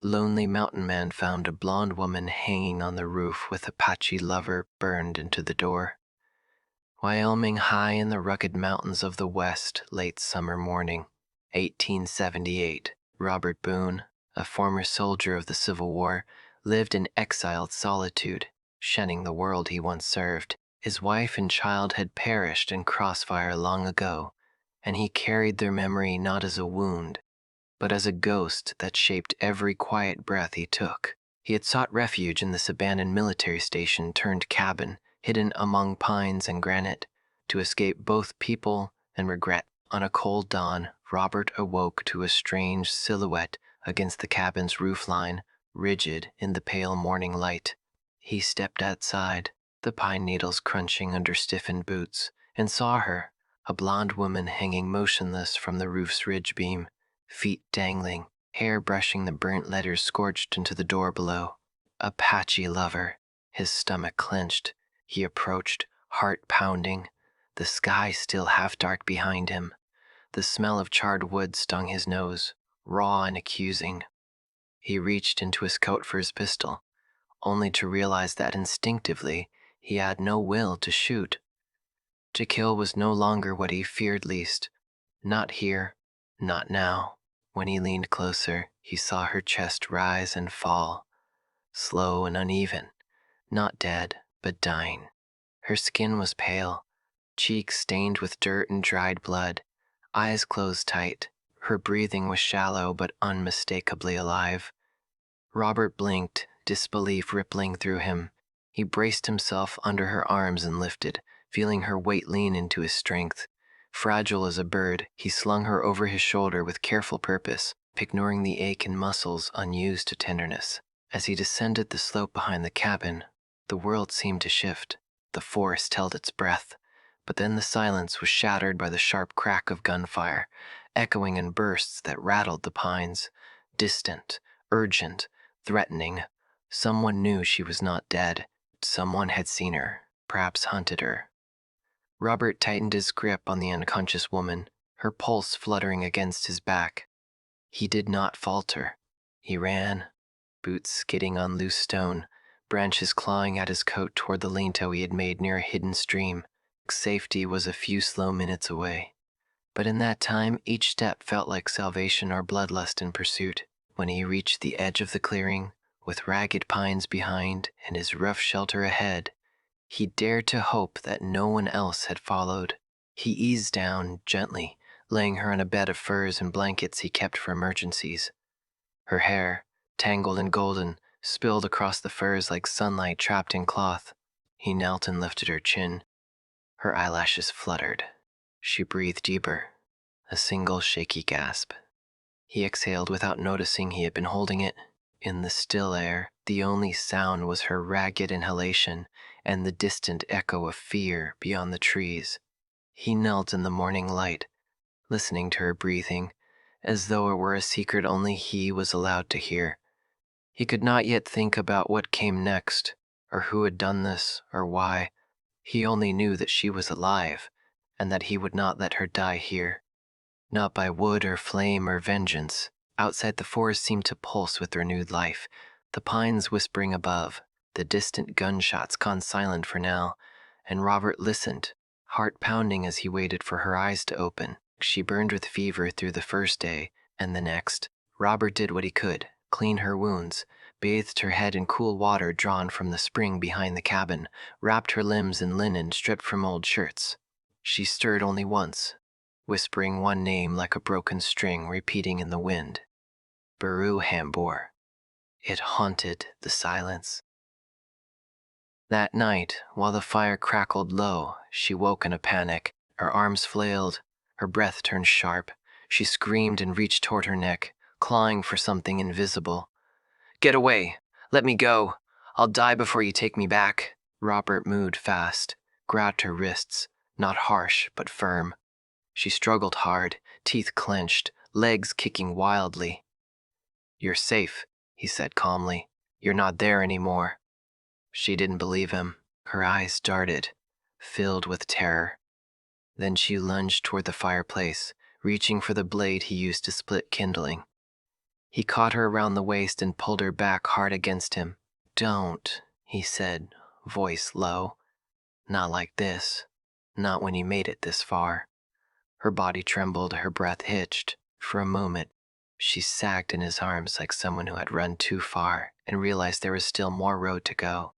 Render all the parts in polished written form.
Lonely mountain man found a blonde woman hanging on the roof with Apache Lover burned into the door. Wyoming, high in the rugged mountains of the West, late summer morning, 1878. Robert Boone, a former soldier of the Civil War, lived in exiled solitude, shunning the world he once served. His wife and child had perished in crossfire long ago, and he carried their memory not as a wound, but as a ghost that shaped every quiet breath he took. He had sought refuge in this abandoned military station turned cabin, hidden among pines and granite, to escape both people and regret. On a cold dawn, Robert awoke to a strange silhouette against the cabin's roofline, rigid in the pale morning light. He stepped outside, the pine needles crunching under stiffened boots, and saw her, a blonde woman hanging motionless from the roof's ridge beam, feet dangling, hair brushing the burnt letters scorched into the door below. Apache Lover. His stomach clenched. He approached, heart pounding, the sky still half dark behind him. The smell of charred wood stung his nose, raw and accusing. He reached into his coat for his pistol, only to realize that instinctively he had no will to shoot. To kill was no longer what he feared least. Not here, not now. When he leaned closer, he saw her chest rise and fall, slow and uneven, not dead, but dying. Her skin was pale, cheeks stained with dirt and dried blood, eyes closed tight. Her breathing was shallow but unmistakably alive. Robert blinked, disbelief rippling through him. He braced himself under her arms and lifted, feeling her weight lean into his strength. Fragile as a bird, he slung her over his shoulder with careful purpose, ignoring the ache in muscles unused to tenderness. As he descended the slope behind the cabin, the world seemed to shift. The forest held its breath, but then the silence was shattered by the sharp crack of gunfire, echoing in bursts that rattled the pines. Distant, urgent, threatening. Someone knew she was not dead. Someone had seen her, perhaps hunted her. Robert tightened his grip on the unconscious woman, her pulse fluttering against his back. He did not falter. He ran, boots skidding on loose stone, branches clawing at his coat toward the lean-to he had made near a hidden stream. Safety was a few slow minutes away. But in that time, each step felt like salvation or bloodlust in pursuit. When he reached the edge of the clearing, with ragged pines behind and his rough shelter ahead, he dared to hope that no one else had followed. He eased down gently, laying her on a bed of furs and blankets he kept for emergencies. Her hair, tangled and golden, spilled across the furs like sunlight trapped in cloth. He knelt and lifted her chin. Her eyelashes fluttered. She breathed deeper, a single shaky gasp. He exhaled without noticing he had been holding it. In the still air, the only sound was her ragged inhalation and the distant echo of fear beyond the trees. He knelt in the morning light, listening to her breathing, as though it were a secret only he was allowed to hear. He could not yet think about what came next, or who had done this, or why. He only knew that she was alive, and that he would not let her die here. Not by wood or flame or vengeance. Outside, the forest seemed to pulse with renewed life, the pines whispering above, the distant gunshots gone silent for now, and Robert listened, heart pounding as he waited for her eyes to open. She burned with fever through the first day, and the next. Robert did what he could, cleaned her wounds, bathed her head in cool water drawn from the spring behind the cabin, wrapped her limbs in linen stripped from old shirts. She stirred only once, whispering one name like a broken string repeating in the wind. Baru Hambor. It haunted the silence. That night, while the fire crackled low, she woke in a panic. Her arms flailed, her breath turned sharp. She screamed and reached toward her neck, clawing for something invisible. "Get away! Let me go! I'll die before you take me back!" Robert moved fast, grabbed her wrists, not harsh but firm. She struggled hard, teeth clenched, legs kicking wildly. "You're safe," he said calmly. "You're not there anymore." She didn't believe him. Her eyes darted, filled with terror. Then she lunged toward the fireplace, reaching for the blade he used to split kindling. He caught her around the waist and pulled her back hard against him. "Don't," he said, voice low. "Not like this. Not when you made it this far." Her body trembled, her breath hitched. For a moment, she sagged in his arms like someone who had run too far and realized there was still more road to go.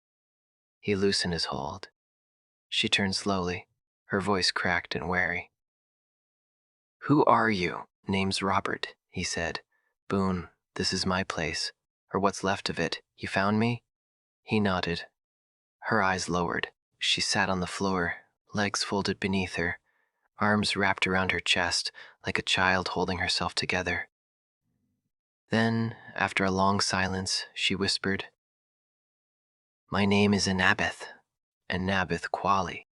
He loosened his hold. She turned slowly, her voice cracked and wary. "Who are you?" "Name's Robert," he said. "Boone, this is my place, or what's left of it. You found me?" He nodded. Her eyes lowered. She sat on the floor, legs folded beneath her, arms wrapped around her chest like a child holding herself together. Then, after a long silence, she whispered, "My name is Annabeth Qualley."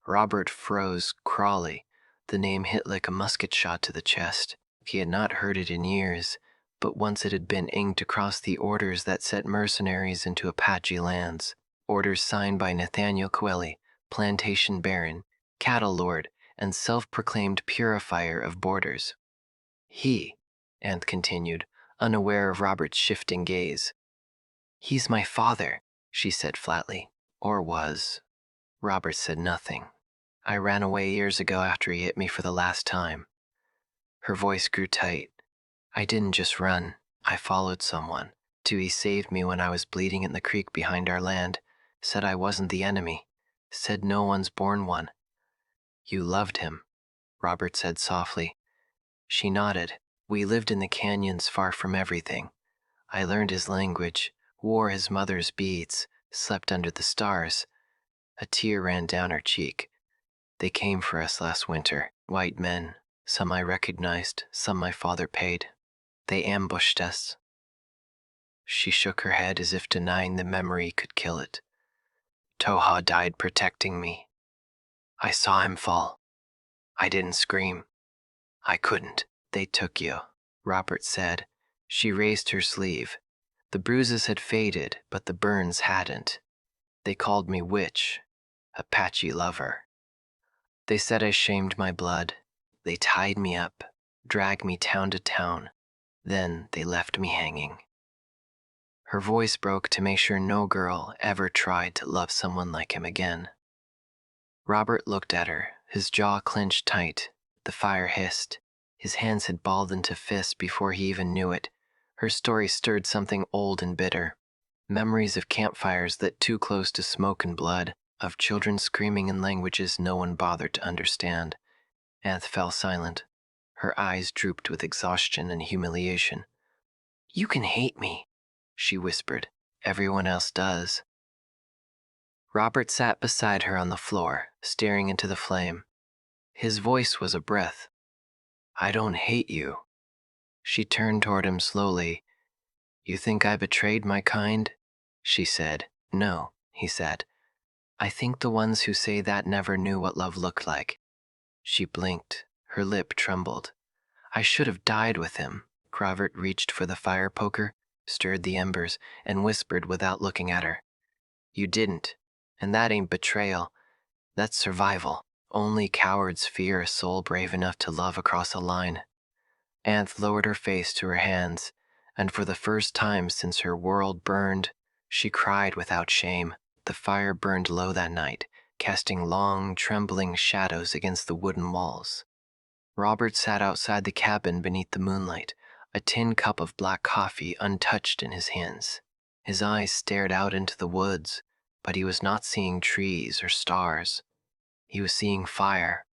Robert froze, Crawley. The name hit like a musket shot to the chest. He had not heard it in years, but once it had been inked across the orders that set mercenaries into Apache lands. Orders signed by Nathaniel Coelho, plantation baron, cattle lord, and self-proclaimed purifier of borders. "He," Anth continued, unaware of Robert's shifting gaze. "He's my father," she said flatly. "Or was." Robert said nothing. "I ran away years ago after he hit me for the last time." Her voice grew tight. "I didn't just run. I followed someone. Dewey saved me when I was bleeding in the creek behind our land. Said I wasn't the enemy. Said no one's born one." "You loved him," Robert said softly. She nodded. "We lived in the canyons far from everything. I learned his language, wore his mother's beads, slept under the stars." A tear ran down her cheek. "They came for us last winter, white men. Some I recognized, some my father paid. They ambushed us." She shook her head as if denying the memory could kill it. "Toha died protecting me. I saw him fall. I didn't scream. I couldn't." "They took you," Robert said. She raised her sleeve. The bruises had faded, but the burns hadn't. "They called me witch, Apache Lover. They said I shamed my blood. They tied me up, dragged me town to town. Then they left me hanging." Her voice broke to make sure no girl ever tried to love someone like him again. Robert looked at her, his jaw clenched tight. The fire hissed. His hands had balled into fists before he even knew it. Her story stirred something old and bitter. Memories of campfires lit too close to smoke and blood, of children screaming in languages no one bothered to understand. Anth fell silent. Her eyes drooped with exhaustion and humiliation. "You can hate me," she whispered. "Everyone else does." Robert sat beside her on the floor, staring into the flame. His voice was a breath. "I don't hate you." She turned toward him slowly. "You think I betrayed my kind?" she said. "No," he said. "I think the ones who say that never knew what love looked like." She blinked. Her lip trembled. "I should have died with him." Robert reached for the fire poker, stirred the embers, and whispered without looking at her. "You didn't. And that ain't betrayal. That's survival. Only cowards fear a soul brave enough to love across a line." Anth lowered her face to her hands, and for the first time since her world burned, she cried without shame. The fire burned low that night, casting long, trembling shadows against the wooden walls. Robert sat outside the cabin beneath the moonlight, a tin cup of black coffee untouched in his hands. His eyes stared out into the woods, but he was not seeing trees or stars. He was seeing fire.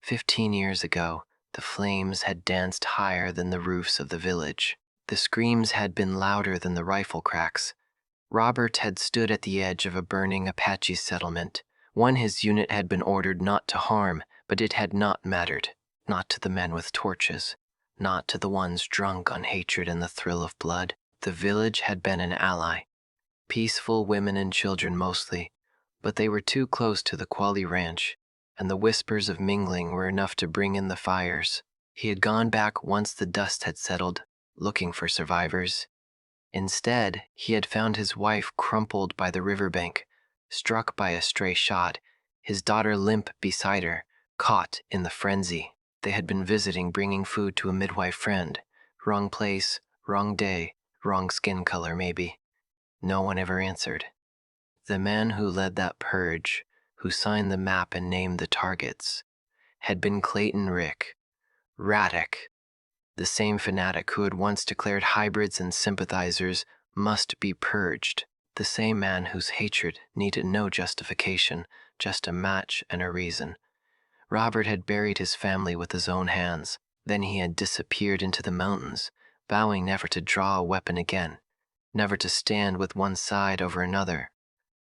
15 years ago, the flames had danced higher than the roofs of the village. The screams had been louder than the rifle cracks. Robert had stood at the edge of a burning Apache settlement, one his unit had been ordered not to harm, but it had not mattered. Not to the men with torches, not to the ones drunk on hatred and the thrill of blood. The village had been an ally. Peaceful women and children mostly, but they were too close to the Qualley Ranch, and the whispers of mingling were enough to bring in the fires. He had gone back once the dust had settled, looking for survivors. Instead, he had found his wife crumpled by the riverbank, struck by a stray shot, his daughter limp beside her, caught in the frenzy. They had been visiting, bringing food to a midwife friend, Wrong place, wrong day, wrong skin color, maybe. No one ever answered. The man who led that purge, who signed the map and named the targets, had been Clayton Rick, Radek, the same fanatic who had once declared hybrids and sympathizers must be purged, the same man whose hatred needed no justification, just a match and a reason. Robert had buried his family with his own hands. Then he had disappeared into the mountains, vowing never to draw a weapon again, never to stand with one side over another,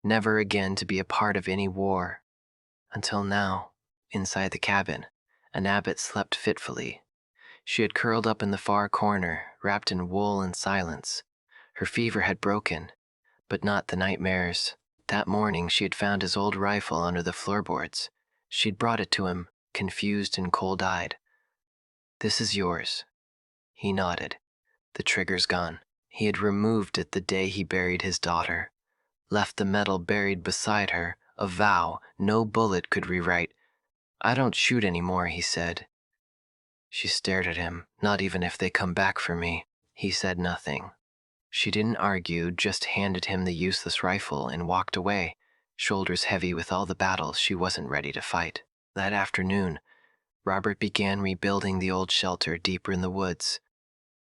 never again to be a part of any war. Until now, inside the cabin, an abbot slept fitfully. She had curled up in the far corner, wrapped in wool and silence. Her fever had broken, but not the nightmares. That morning she had found his old rifle under the floorboards. She'd brought it to him, confused and cold-eyed. "This is yours." He nodded. "The trigger's gone." He had removed it the day he buried his daughter, left the metal buried beside her, a vow no bullet could rewrite. "I don't shoot anymore," he said. She stared at him. "Not even if they come back for me." He said nothing. She didn't argue, just handed him the useless rifle and walked away, shoulders heavy with all the battles she wasn't ready to fight. That afternoon, Robert began rebuilding the old shelter deeper in the woods,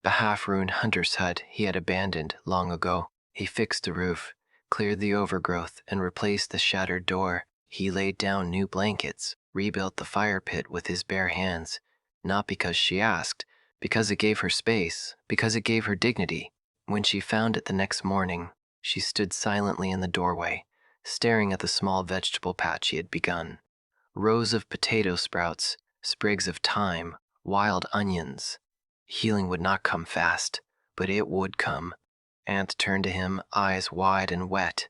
the half-ruined hunter's hut he had abandoned long ago. He fixed the roof, cleared the overgrowth, and replaced the shattered door. He laid down new blankets, rebuilt the fire pit with his bare hands, not because she asked, because it gave her space, because it gave her dignity. When she found it the next morning, she stood silently in the doorway, staring at the small vegetable patch he had begun. Rows of potato sprouts, sprigs of thyme, wild onions. Healing would not come fast, but it would come. Aunt turned to him, eyes wide and wet.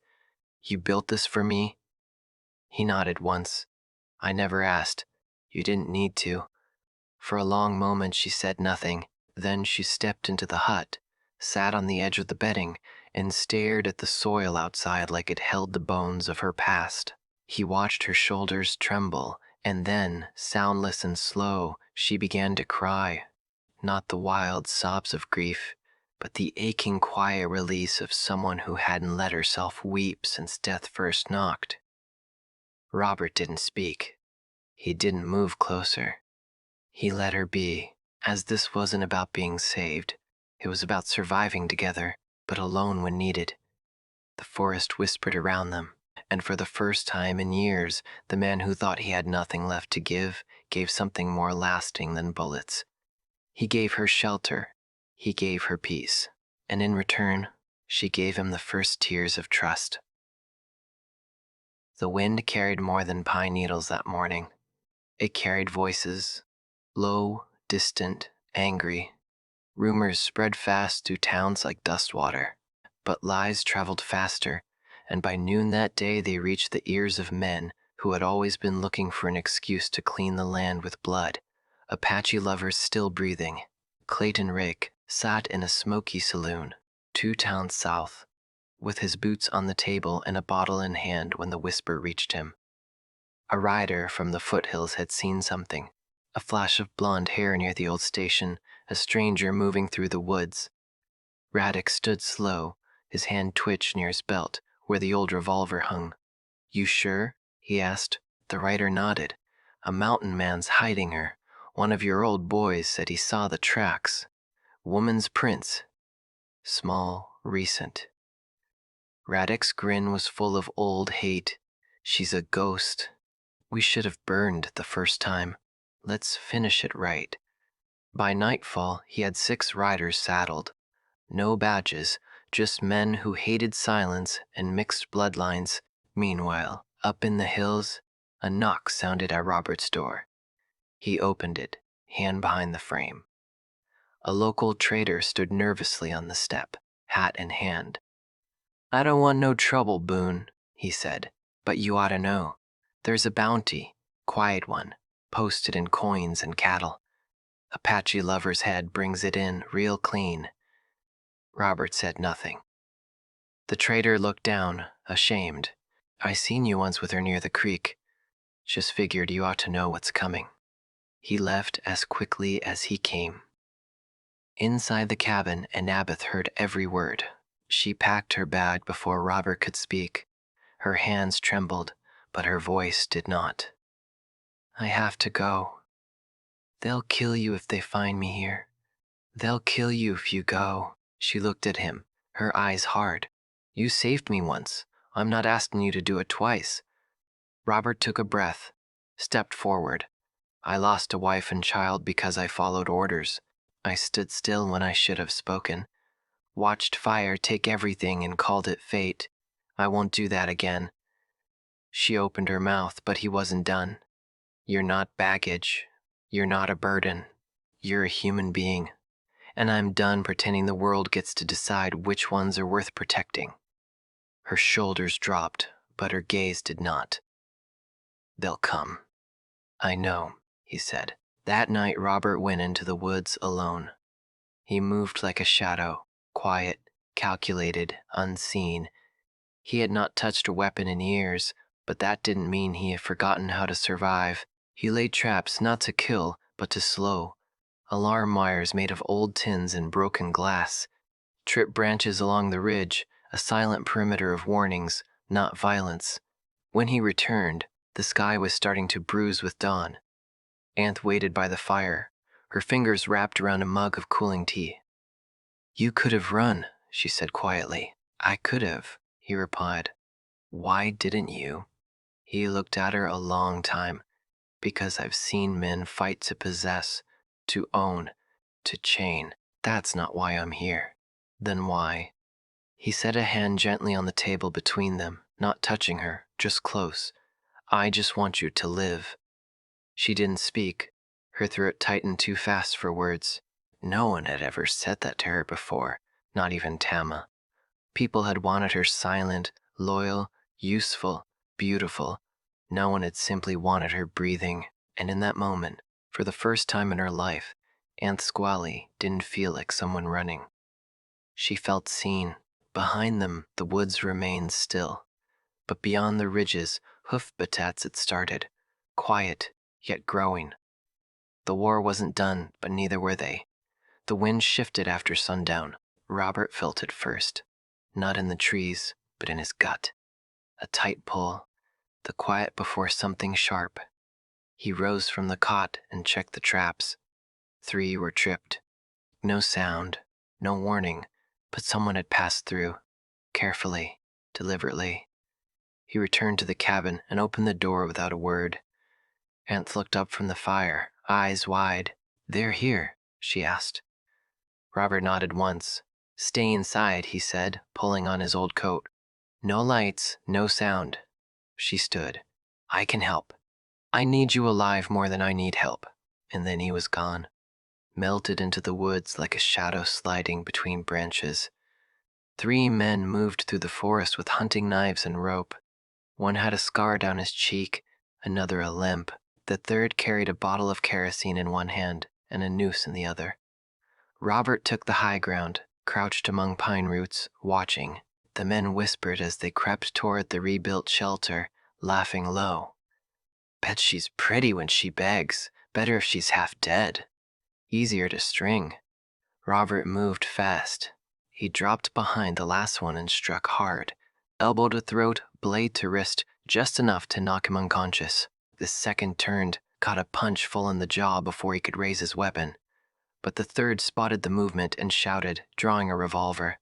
"You built this for me?" He nodded once. "I never asked. You didn't need to." For a long moment she said nothing. Then she stepped into the hut, sat on the edge of the bedding, and stared at the soil outside like it held the bones of her past. He watched her shoulders tremble, and then, soundless and slow, she began to cry. Not the wild sobs of grief, but the aching quiet release of someone who hadn't let herself weep since death first knocked. Robert didn't speak. He didn't move closer. He let her be, as this wasn't about being saved. It was about surviving together, but alone when needed. The forest whispered around them, and for the first time in years, the man who thought he had nothing left to give gave something more lasting than bullets. He gave her shelter. He gave her peace. And in return, she gave him the first tears of trust. The wind carried more than pine needles that morning. It carried voices, low, distant, angry. Rumors spread fast through towns like dust water, but lies traveled faster, and by noon that day they reached the ears of men who had always been looking for an excuse to clean the land with blood. Apache Lover still breathing. Clayton Rick sat in a smoky saloon, 2 towns south, with his boots on the table and a bottle in hand when the whisper reached him. A rider from the foothills had seen something, a flash of blonde hair near the old station, a stranger moving through the woods. Radek stood slow, his hand twitched near his belt, where the old revolver hung. "You sure?" he asked. The rider nodded. "A mountain man's hiding her. One of your old boys said he saw the tracks. Woman's prints. Small, recent." Radek's grin was full of old hate. "She's a ghost. We should have burned the first time. Let's finish it right." By nightfall, he had 6 riders saddled. No badges, just men who hated silence and mixed bloodlines. Meanwhile, up in the hills, a knock sounded at Robert's door. He opened it, hand behind the frame. A local trader stood nervously on the step, hat in hand. "I don't want no trouble, Boone," he said, "but you ought to know. There's a bounty, quiet one, posted in coins and cattle. Apache Lover's head brings it in real clean." Robert said nothing. The trader looked down, ashamed. "I seen you once with her near the creek. Just figured you ought to know what's coming." He left as quickly as he came. Inside the cabin, Annabeth heard every word. She packed her bag before Robert could speak. Her hands trembled, but her voice did not. I have to go. They'll kill you if they find me here. They'll kill you if you go. She looked at him, her eyes hard. You saved me once. I'm not asking you to do it twice. Robert took a breath, stepped forward. I lost a wife and child because I followed orders. I stood still when I should have spoken. Watched fire take everything and called it fate. I won't do that again. She opened her mouth, but he wasn't done. You're not baggage. You're not a burden. You're a human being. And I'm done pretending the world gets to decide which ones are worth protecting. Her shoulders dropped, but her gaze did not. They'll come. I know, he said. That night, Robert went into the woods alone. He moved like a shadow, quiet, calculated, unseen. He had not touched a weapon in years, but that didn't mean he had forgotten how to survive. He laid traps not to kill, but to slow. Alarm wires made of old tins and broken glass. Trip branches along the ridge, a silent perimeter of warnings, not violence. When he returned, the sky was starting to bruise with dawn. Anth waited by the fire, her fingers wrapped around a mug of cooling tea. You could have run, she said quietly. I could have, he replied. Why didn't you? He looked at her a long time. Because I've seen men fight to possess, to own, to chain. That's not why I'm here. Then why? He set a hand gently on the table between them, not touching her, just close. I just want you to live. She didn't speak. Her throat tightened too fast for words. No one had ever said that to her before, not even Tama. People had wanted her silent, loyal, useful, beautiful. No one had simply wanted her breathing, and in that moment, for the first time in her life, Aunt Squally didn't feel like someone running. She felt seen. Behind them, the woods remained still. But beyond the ridges, hoof batats had started, quiet, yet growing. The war wasn't done, but neither were they. The wind shifted after sundown. Robert felt it first, not in the trees, but in his gut. A tight pull, the quiet before something sharp. He rose from the cot and checked the traps. 3 were tripped. No sound, no warning, but someone had passed through, carefully, deliberately. He returned to the cabin and opened the door without a word. Aunt looked up from the fire, eyes wide. They're here, she asked. Robert nodded once. Stay inside, he said, pulling on his old coat. No lights, no sound. She stood. I can help. I need you alive more than I need help. And then he was gone, melted into the woods like a shadow sliding between branches. 3 men moved through the forest with hunting knives and rope. One had a scar down his cheek, another a limp. The third carried a bottle of kerosene in one hand and a noose in the other. Robert took the high ground, crouched among pine roots, watching. The men whispered as they crept toward the rebuilt shelter, laughing low. Bet she's pretty when she begs. Better if she's half dead. Easier to string. Robert moved fast. He dropped behind the last one and struck hard. Elbow to throat, blade to wrist, just enough to knock him unconscious. The second turned, caught a punch full in the jaw before he could raise his weapon. But the third spotted the movement and shouted, drawing a revolver.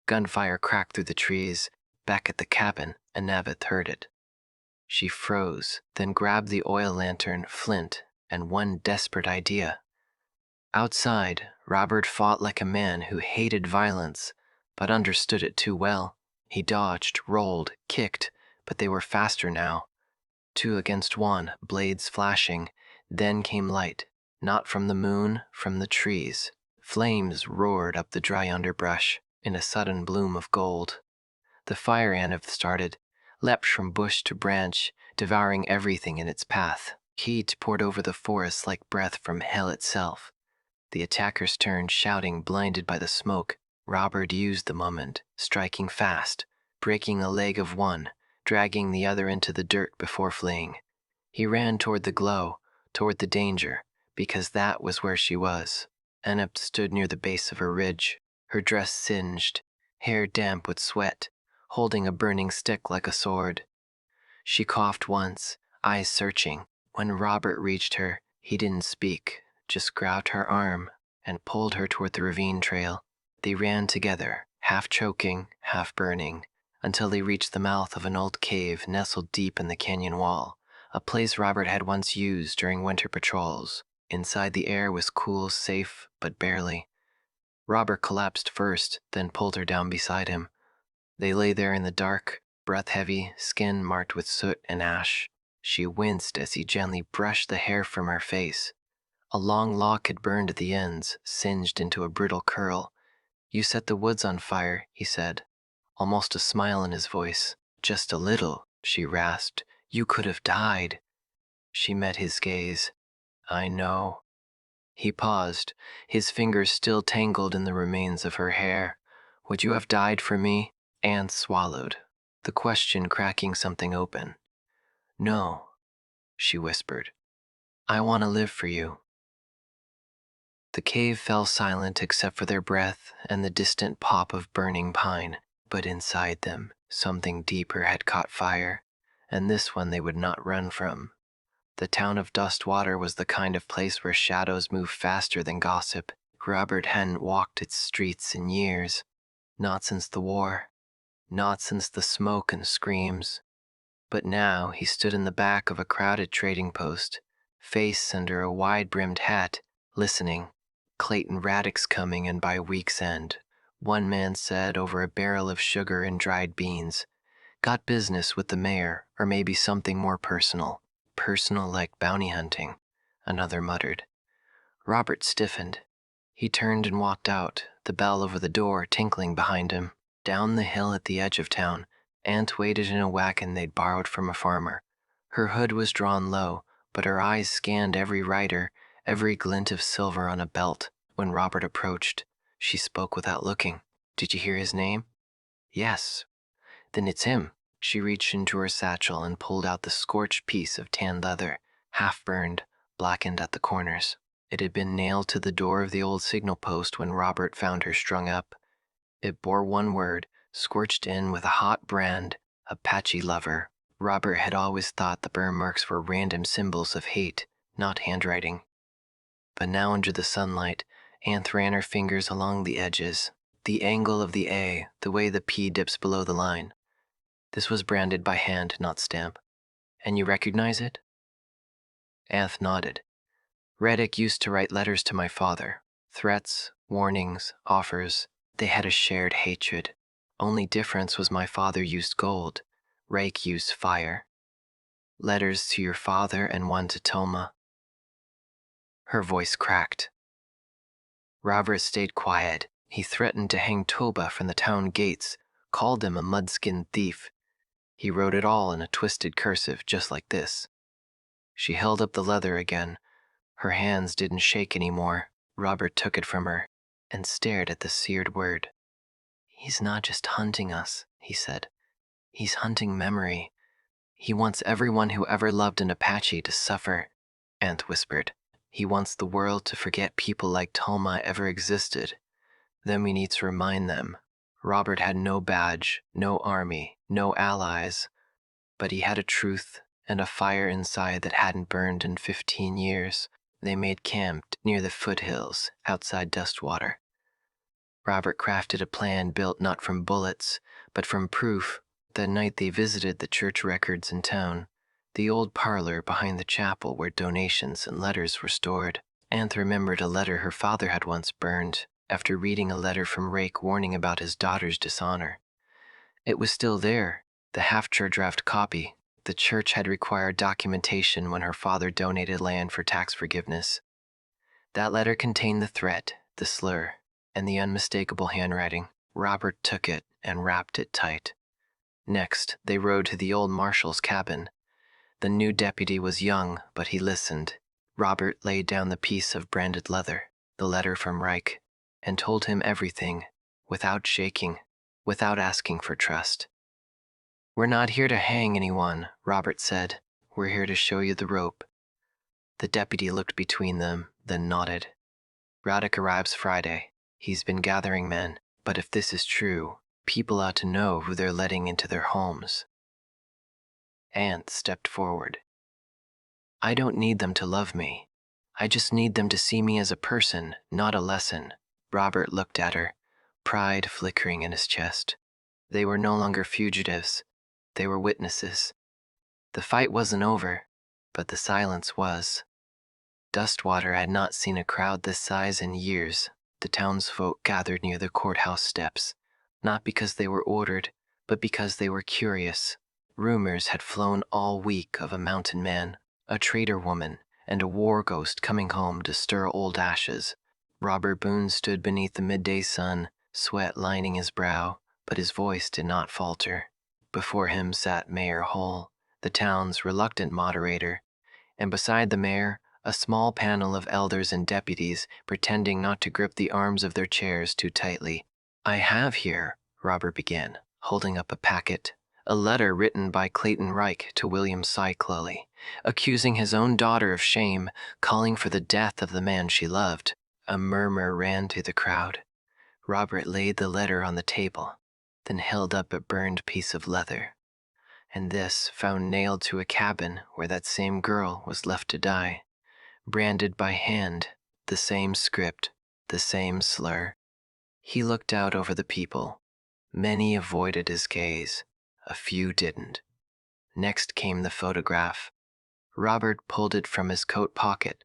Gunfire cracked through the trees. Back at the cabin, Annabeth heard it. She froze, then grabbed the oil lantern, flint, and one desperate idea. Outside, Robert fought like a man who hated violence, but understood it too well. He dodged, rolled, kicked, but they were faster now. 2 against 1, blades flashing. Then came light, not from the moon, from the trees. Flames roared up the dry underbrush in a sudden bloom of gold. The fire ant started, leapt from bush to branch, devouring everything in its path. Heat poured over the forest like breath from hell itself. The attackers turned, shouting, blinded by the smoke. Robert used the moment, striking fast, breaking a leg of one, dragging the other into the dirt before fleeing. He ran toward the glow, toward the danger, because that was where she was. Annette stood near the base of a ridge, her dress singed, hair damp with sweat, holding a burning stick like a sword. She coughed once, eyes searching. When Robert reached her, he didn't speak, just grabbed her arm and pulled her toward the ravine trail. They ran together, half choking, half burning, until they reached the mouth of an old cave nestled deep in the canyon wall, a place Robert had once used during winter patrols. Inside, the air was cool, safe, but barely. Robert collapsed first, then pulled her down beside him. They lay there in the dark, breath heavy, skin marked with soot and ash. She winced as he gently brushed the hair from her face. A long lock had burned at the ends, singed into a brittle curl. "You set the woods on fire," he said, almost a smile in his voice. "Just a little," she rasped. "You could have died." She met his gaze. "I know." He paused, his fingers still tangled in the remains of her hair. "Would you have died for me?" Anne swallowed, the question cracking something open. "No," she whispered. "I want to live for you." The cave fell silent except for their breath and the distant pop of burning pine. But inside them, something deeper had caught fire, and this one they would not run from. The town of Dustwater was the kind of place where shadows move faster than gossip. Robert hadn't walked its streets in years. Not since the war. Not since the smoke and screams. But now he stood in the back of a crowded trading post, face under a wide-brimmed hat, listening. Clayton Raddick's coming in by week's end, one man said over a barrel of sugar and dried beans. Got business with the mayor, or maybe something more personal. Personal like bounty hunting, another muttered. Robert stiffened. He turned and walked out, the bell over the door tinkling behind him. Down the hill at the edge of town, Aunt waited in a wagon they'd borrowed from a farmer. Her hood was drawn low, but her eyes scanned every rider, every glint of silver on a belt. When Robert approached, she spoke without looking. "Did you hear his name?" "Yes." "Then it's him." She reached into her satchel and pulled out the scorched piece of tanned leather, half burned, blackened at the corners. It had been nailed to the door of the old signal post when Robert found her strung up. It bore one word, scorched in with a hot brand, Apache Lover. Robert had always thought the burn marks were random symbols of hate, not handwriting. But now under the sunlight, Aunt ran her fingers along the edges, the angle of the A, the way the P dips below the line. This was branded by hand, not stamp. "And you recognize it?" Anth nodded. "Reddick used to write letters to my father. Threats, warnings, offers. They had a shared hatred. Only difference was my father used gold. Rake used fire. Letters to your father and one to Toma." Her voice cracked. Robert stayed quiet. He threatened to hang Toba from the town gates, called him a mud-skinned thief. He wrote it all in a twisted cursive just like this. She held up the leather again. Her hands didn't shake anymore. Robert took it from her and stared at the seared word. "He's not just hunting us," he said. "He's hunting memory. He wants everyone who ever loved an Apache to suffer," Aunt whispered. "He wants the world to forget people like Talma ever existed. Then we need to remind them." Robert had no badge, no army, no allies, but he had a truth and a fire inside that hadn't burned in 15 years. They made camp near the foothills outside Dustwater. Robert crafted a plan built not from bullets, but from proof. That night they visited the church records in town, the old parlor behind the chapel where donations and letters were stored. Anth remembered a letter her father had once burned after reading a letter from Rake warning about his daughter's dishonor. It was still there, the half-church draft copy. The church had required documentation when her father donated land for tax forgiveness. That letter contained the threat, the slur, and the unmistakable handwriting. Robert took it and wrapped it tight. Next, they rode to the old marshal's cabin. The new deputy was young, but he listened. Robert laid down the piece of branded leather, the letter from Reich, and told him everything, without shaking, without asking for trust. "We're not here to hang anyone," Robert said. "We're here to show you the rope." The deputy looked between them, then nodded. Radek arrives Friday. He's been gathering men, but if this is true, people ought to know who they're letting into their homes. Ant stepped forward. I don't need them to love me. I just need them to see me as a person, not a lesson. Robert looked at her, pride flickering in his chest. They were no longer fugitives. They were witnesses. The fight wasn't over, but the silence was. Dustwater had not seen a crowd this size in years. The townsfolk gathered near the courthouse steps, not because they were ordered, but because they were curious. Rumors had flown all week of a mountain man, a traitor woman, and a war ghost coming home to stir old ashes. Robert Boone stood beneath the midday sun, sweat lining his brow, but his voice did not falter. Before him sat Mayor Hull, the town's reluctant moderator, and beside the mayor, a small panel of elders and deputies pretending not to grip the arms of their chairs too tightly. I have here, Robert began, holding up a packet, a letter written by Clayton Reich to William Cyclully, accusing his own daughter of shame, calling for the death of the man she loved. A murmur ran through the crowd. Robert laid the letter on the table, then held up a burned piece of leather. And this found nailed to a cabin where that same girl was left to die. Branded by hand, the same script, the same slur. He looked out over the people. Many avoided his gaze. A few didn't. Next came the photograph. Robert pulled it from his coat pocket.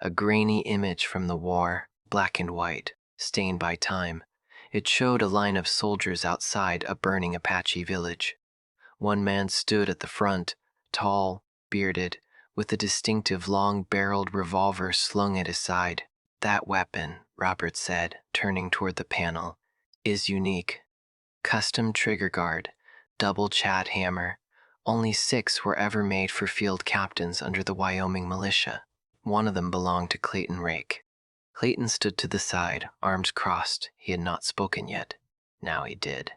A grainy image from the war, black and white, stained by time. It showed a line of soldiers outside a burning Apache village. One man stood at the front, tall, bearded, with a distinctive long-barreled revolver slung at his side. That weapon, Robert said, turning toward the panel, is unique. Custom trigger guard, double chat hammer. Only 6 were ever made for field captains under the Wyoming militia. One of them belonged to Clayton Reich. Clayton stood to the side, arms crossed. He had not spoken yet. Now he did.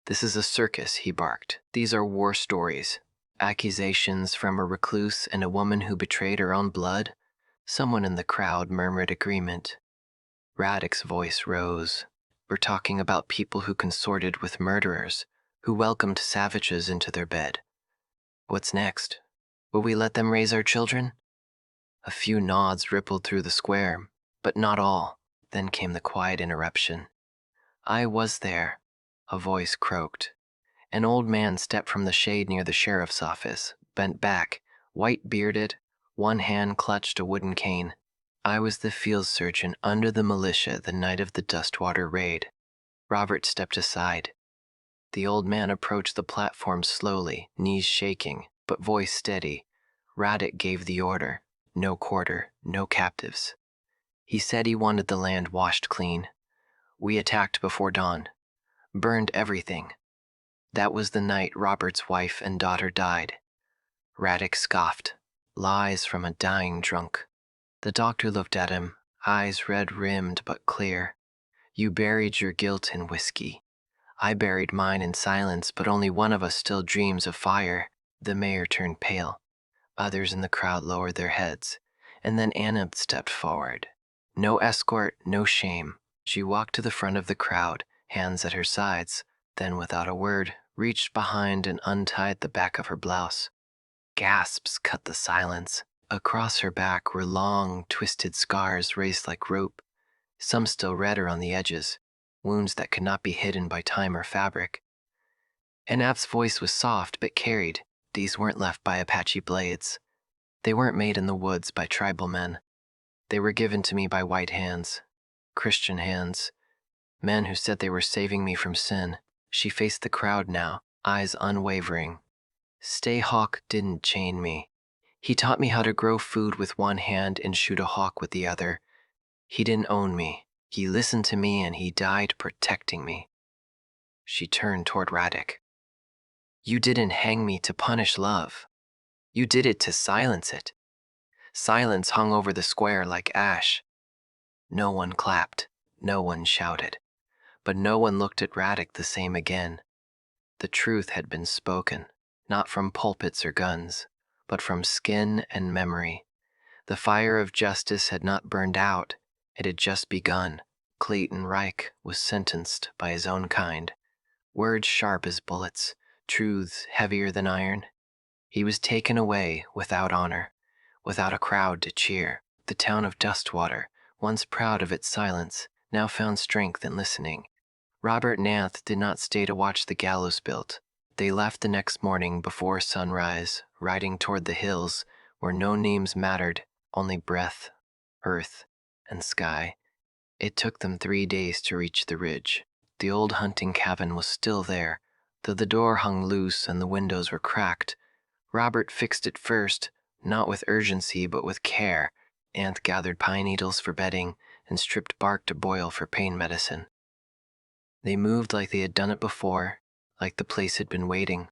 This is a circus, he barked. These are war stories. Accusations from a recluse and a woman who betrayed her own blood? Someone in the crowd murmured agreement. Radek's voice rose. We're talking about people who consorted with murderers, who welcomed savages into their bed. What's next? Will we let them raise our children? A few nods rippled through the square, but not all. Then came the quiet interruption. I was there, a voice croaked. An old man stepped from the shade near the sheriff's office, bent back, white-bearded, one hand clutched a wooden cane. I was the field surgeon under the militia the night of the Dustwater raid. Robert stepped aside. The old man approached the platform slowly, knees shaking, but voice steady. Radek gave the order. No quarter, no captives. He said he wanted the land washed clean. We attacked before dawn. Burned everything. That was the night Robert's wife and daughter died. Radek scoffed. Lies from a dying drunk. The doctor looked at him, eyes red-rimmed but clear. You buried your guilt in whiskey. I buried mine in silence, but only one of us still dreams of fire. The mayor turned pale. Others in the crowd lowered their heads, and then Anna stepped forward. No escort, no shame. She walked to the front of the crowd, hands at her sides, then without a word, reached behind and untied the back of her blouse. Gasps cut the silence. Across her back were long, twisted scars raised like rope, some still redder on the edges, wounds that could not be hidden by time or fabric. Anap's voice was soft but carried. These weren't left by Apache blades. They weren't made in the woods by tribal men. They were given to me by white hands, Christian hands, men who said they were saving me from sin. She faced the crowd now, eyes unwavering. Stay Hawk didn't chain me. He taught me how to grow food with one hand and shoot a hawk with the other. He didn't own me. He listened to me and he died protecting me. She turned toward Radek. You didn't hang me to punish love. You did it to silence it. Silence hung over the square like ash. No one clapped. No one shouted. But no one looked at Radek the same again. The truth had been spoken, not from pulpits or guns, but from skin and memory. The fire of justice had not burned out. It had just begun. Clayton Reich was sentenced by his own kind. Words sharp as bullets, truths heavier than iron. He was taken away without honor, without a crowd to cheer. The town of Dustwater, once proud of its silence, now found strength in listening. Robert and Anth did not stay to watch the gallows built. They left the next morning before sunrise, riding toward the hills where no names mattered, only breath, earth, and sky. It took them 3 days to reach the ridge. The old hunting cabin was still there, though the door hung loose and the windows were cracked. Robert fixed it first, not with urgency but with care. Anth gathered pine needles for bedding and stripped bark to boil for pain medicine. They moved like they had done it before, like the place had been waiting.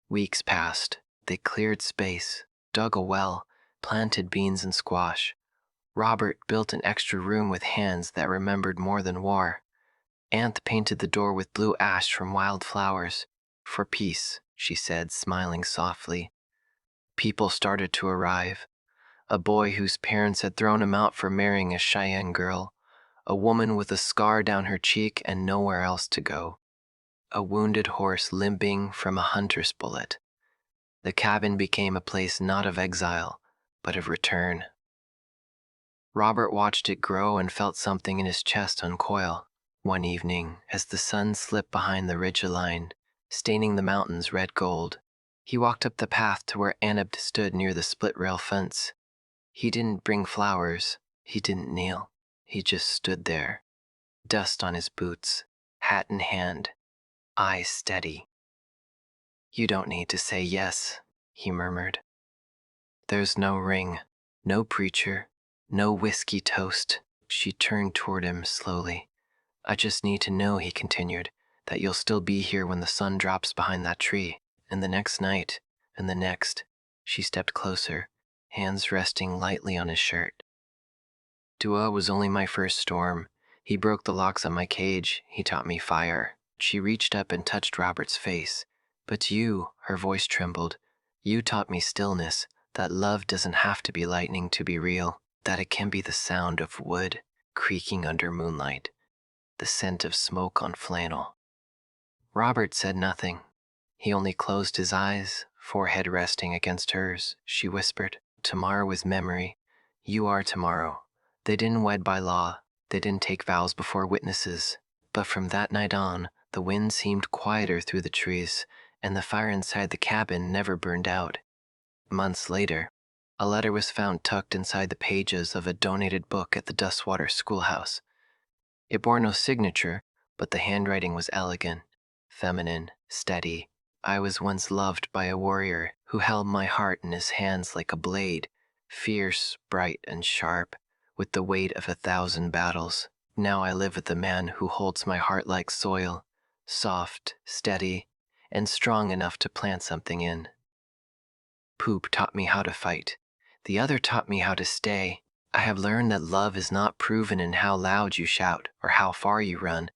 Weeks passed. They cleared space, dug a well, planted beans and squash. Robert built an extra room with hands that remembered more than war. Anth painted the door with blue ash from wild flowers. For peace, she said, smiling softly. People started to arrive. A boy whose parents had thrown him out for marrying a Cheyenne girl. A woman with a scar down her cheek and nowhere else to go. A wounded horse limping from a hunter's bullet. The cabin became a place not of exile, but of return. Robert watched it grow and felt something in his chest uncoil. One evening, as the sun slipped behind the ridge line, staining the mountains red gold, he walked up the path to where Anab stood near the split-rail fence. He didn't bring flowers. He didn't kneel. He just stood there, dust on his boots, hat in hand, eyes steady. "You don't need to say yes," he murmured. "There's no ring, no preacher, no whiskey toast." She turned toward him slowly. "I just need to know," he continued, "that you'll still be here when the sun drops behind that tree, and the next night, and the next." She stepped closer, hands resting lightly on his shirt. "Dua was only my first storm. He broke the locks on my cage. He taught me fire." She reached up and touched Robert's face. "But you," her voice trembled, "you taught me stillness, that love doesn't have to be lightning to be real, that it can be the sound of wood creaking under moonlight, the scent of smoke on flannel." Robert said nothing. He only closed his eyes, forehead resting against hers. She whispered, "Tomorrow is memory. You are tomorrow." They didn't wed by law. They didn't take vows before witnesses. But from that night on, the wind seemed quieter through the trees, and the fire inside the cabin never burned out. Months later, a letter was found tucked inside the pages of a donated book at the Dustwater schoolhouse. It bore no signature, but the handwriting was elegant, feminine, steady. "I was once loved by a warrior who held my heart in his hands like a blade, fierce, bright, and sharp, with the weight of 1,000 battles. Now I live with the man who holds my heart like soil, soft, steady, and strong enough to plant something in. Poop taught me how to fight. The other taught me how to stay. I have learned that love is not proven in how loud you shout or how far you run.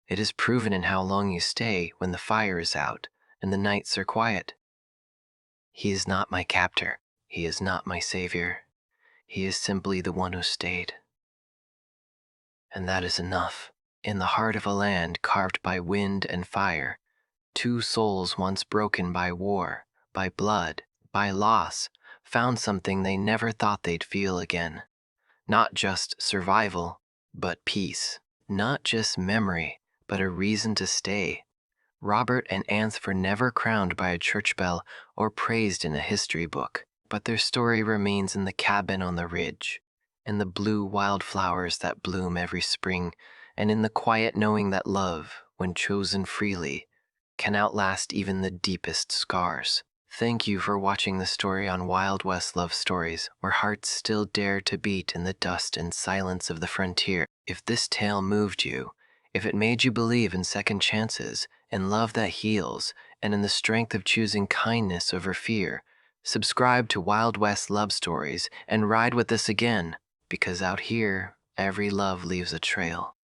It is proven in how long you stay when the fire is out and the nights are quiet. He is not my captor. He is not my savior. He is simply the one who stayed. And that is enough. In the heart of a land carved by wind and fire, 2 souls once broken by war, by blood, by loss, found something they never thought they'd feel again. Not just survival, but peace. Not just memory, but a reason to stay. Robert and Anth were never crowned by a church bell or praised in a history book, but their story remains in the cabin on the ridge, in the blue wildflowers that bloom every spring, and in the quiet knowing that love, when chosen freely, can outlast even the deepest scars. Thank you for watching the story on Wild West Love Stories, where hearts still dare to beat in the dust and silence of the frontier. If this tale moved you, if it made you believe in second chances, in love that heals, and in the strength of choosing kindness over fear, subscribe to Wild West Love Stories and ride with us again, because out here, every love leaves a trail.